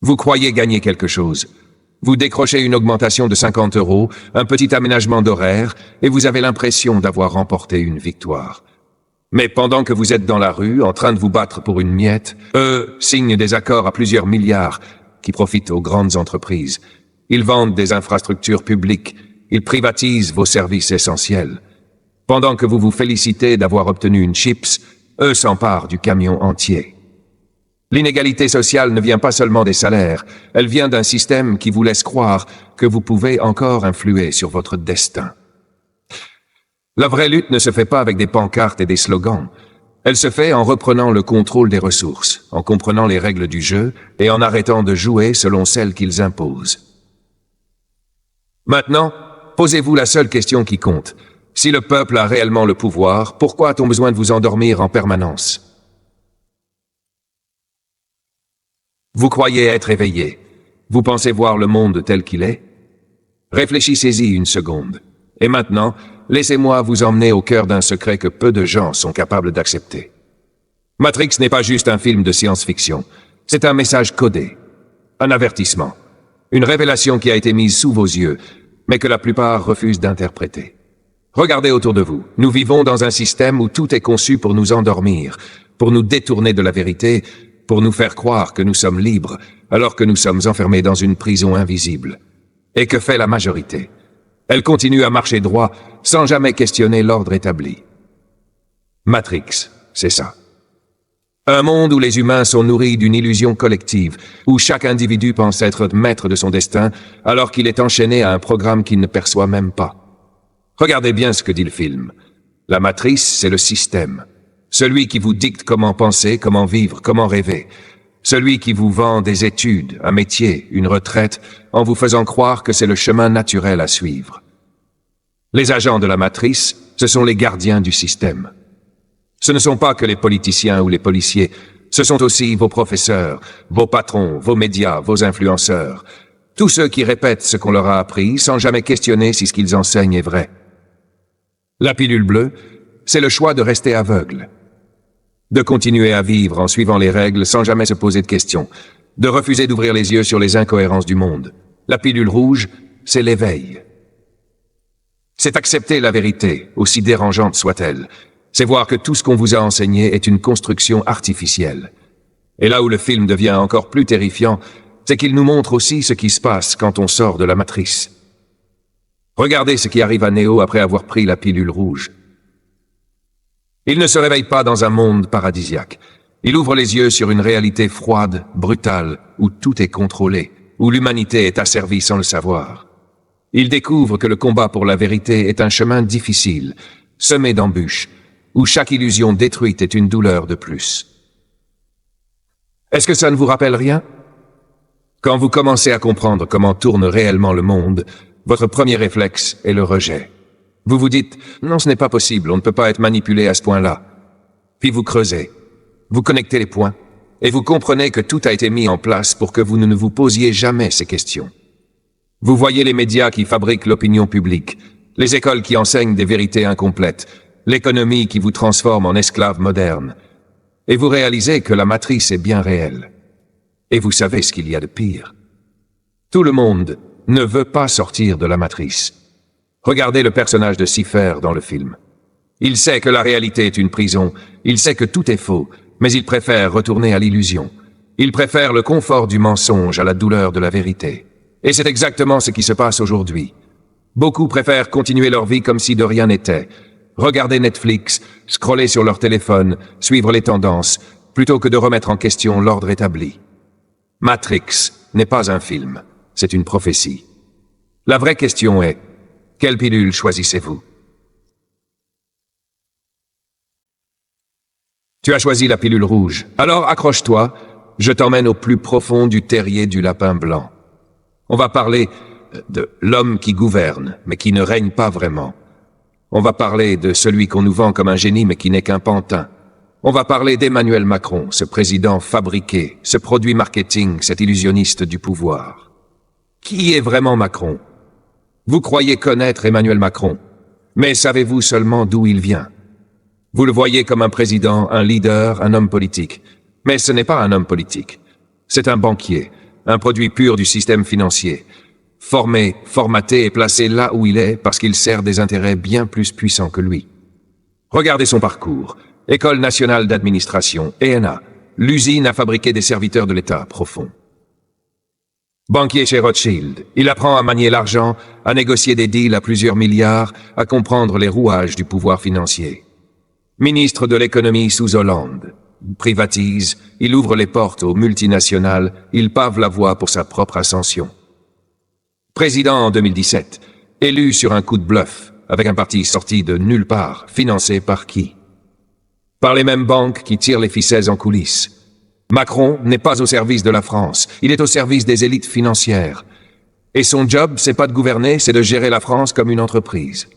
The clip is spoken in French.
Vous croyez gagner quelque chose. Vous décrochez une augmentation de 50 €, un petit aménagement d'horaire, et vous avez l'impression d'avoir remporté une victoire. Mais pendant que vous êtes dans la rue, en train de vous battre pour une miette, eux signent des accords à plusieurs milliards qui profitent aux grandes entreprises. Ils vendent des infrastructures publiques, ils privatisent vos services essentiels. Pendant que vous vous félicitez d'avoir obtenu une chips, eux s'emparent du camion entier. L'inégalité sociale ne vient pas seulement des salaires, elle vient d'un système qui vous laisse croire que vous pouvez encore influer sur votre destin. La vraie lutte ne se fait pas avec des pancartes et des slogans. Elle se fait en reprenant le contrôle des ressources, en comprenant les règles du jeu et en arrêtant de jouer selon celles qu'ils imposent. Maintenant, posez-vous la seule question qui compte. Si le peuple a réellement le pouvoir, pourquoi a-t-on besoin de vous endormir en permanence? Vous croyez être éveillé. Vous pensez voir le monde tel qu'il est? Réfléchissez-y une seconde. Et maintenant, laissez-moi vous emmener au cœur d'un secret que peu de gens sont capables d'accepter. Matrix n'est pas juste un film de science-fiction. C'est un message codé. Un avertissement. Une révélation qui a été mise sous vos yeux, mais que la plupart refusent d'interpréter. Regardez autour de vous. Nous vivons dans un système où tout est conçu pour nous endormir, pour nous détourner de la vérité, pour nous faire croire que nous sommes libres, alors que nous sommes enfermés dans une prison invisible. Et que fait la majorité? Elle continue à marcher droit, sans jamais questionner l'ordre établi. Matrix, c'est ça. Un monde où les humains sont nourris d'une illusion collective, où chaque individu pense être maître de son destin, alors qu'il est enchaîné à un programme qu'il ne perçoit même pas. Regardez bien ce que dit le film. La matrice, c'est le système. Celui qui vous dicte comment penser, comment vivre, comment rêver. Celui qui vous vend des études, un métier, une retraite, en vous faisant croire que c'est le chemin naturel à suivre. Les agents de la matrice, ce sont les gardiens du système. Ce ne sont pas que les politiciens ou les policiers, ce sont aussi vos professeurs, vos patrons, vos médias, vos influenceurs. Tous ceux qui répètent ce qu'on leur a appris sans jamais questionner si ce qu'ils enseignent est vrai. La pilule bleue, c'est le choix de rester aveugle. De continuer à vivre en suivant les règles sans jamais se poser de questions. De refuser d'ouvrir les yeux sur les incohérences du monde. La pilule rouge, c'est l'éveil. C'est accepter la vérité, aussi dérangeante soit-elle. C'est voir que tout ce qu'on vous a enseigné est une construction artificielle. Et là où le film devient encore plus terrifiant, c'est qu'il nous montre aussi ce qui se passe quand on sort de la matrice. Regardez ce qui arrive à Neo après avoir pris la pilule rouge. Il ne se réveille pas dans un monde paradisiaque. Il ouvre les yeux sur une réalité froide, brutale, où tout est contrôlé, où l'humanité est asservie sans le savoir. Il découvre que le combat pour la vérité est un chemin difficile, semé d'embûches, où chaque illusion détruite est une douleur de plus. Est-ce que ça ne vous rappelle rien? Quand vous commencez à comprendre comment tourne réellement le monde, votre premier réflexe est le rejet. Vous vous dites, non, ce n'est pas possible, on ne peut pas être manipulé à ce point-là. Puis vous creusez, vous connectez les points, et vous comprenez que tout a été mis en place pour que vous ne vous posiez jamais ces questions. Vous voyez les médias qui fabriquent l'opinion publique, les écoles qui enseignent des vérités incomplètes, l'économie qui vous transforme en esclaves modernes. Et vous réalisez que la matrice est bien réelle. Et vous savez ce qu'il y a de pire. Tout le monde ne veut pas sortir de la matrice. Regardez le personnage de Cypher dans le film. Il sait que la réalité est une prison, il sait que tout est faux, mais il préfère retourner à l'illusion. Il préfère le confort du mensonge à la douleur de la vérité. Et c'est exactement ce qui se passe aujourd'hui. Beaucoup préfèrent continuer leur vie comme si de rien n'était. Regarder Netflix, scroller sur leur téléphone, suivre les tendances, plutôt que de remettre en question l'ordre établi. Matrix n'est pas un film, c'est une prophétie. La vraie question est, quelle pilule choisissez-vous? Tu as choisi la pilule rouge. Alors accroche-toi, je t'emmène au plus profond du terrier du lapin blanc. On va parler de l'homme qui gouverne, mais qui ne règne pas vraiment. On va parler de celui qu'on nous vend comme un génie, mais qui n'est qu'un pantin. On va parler d'Emmanuel Macron, ce président fabriqué, ce produit marketing, cet illusionniste du pouvoir. Qui est vraiment Macron? Vous croyez connaître Emmanuel Macron, mais savez-vous seulement d'où il vient? Vous le voyez comme un président, un leader, un homme politique. Mais ce n'est pas un homme politique. C'est un banquier, un produit pur du système financier. Formé, formaté et placé là où il est parce qu'il sert des intérêts bien plus puissants que lui. Regardez son parcours. École nationale d'administration, ENA. L'usine a fabriqué des serviteurs de l'État profond. Banquier chez Rothschild, il apprend à manier l'argent, à négocier des deals à plusieurs milliards, à comprendre les rouages du pouvoir financier. Ministre de l'économie sous Hollande. Il privatise, il ouvre les portes aux multinationales, il pave la voie pour sa propre ascension. Président en 2017, élu sur un coup de bluff, avec un parti sorti de nulle part, financé par qui? Par les mêmes banques qui tirent les ficelles en coulisses. Macron n'est pas au service de la France, il est au service des élites financières. Et son job, c'est pas de gouverner, c'est de gérer la France comme une entreprise.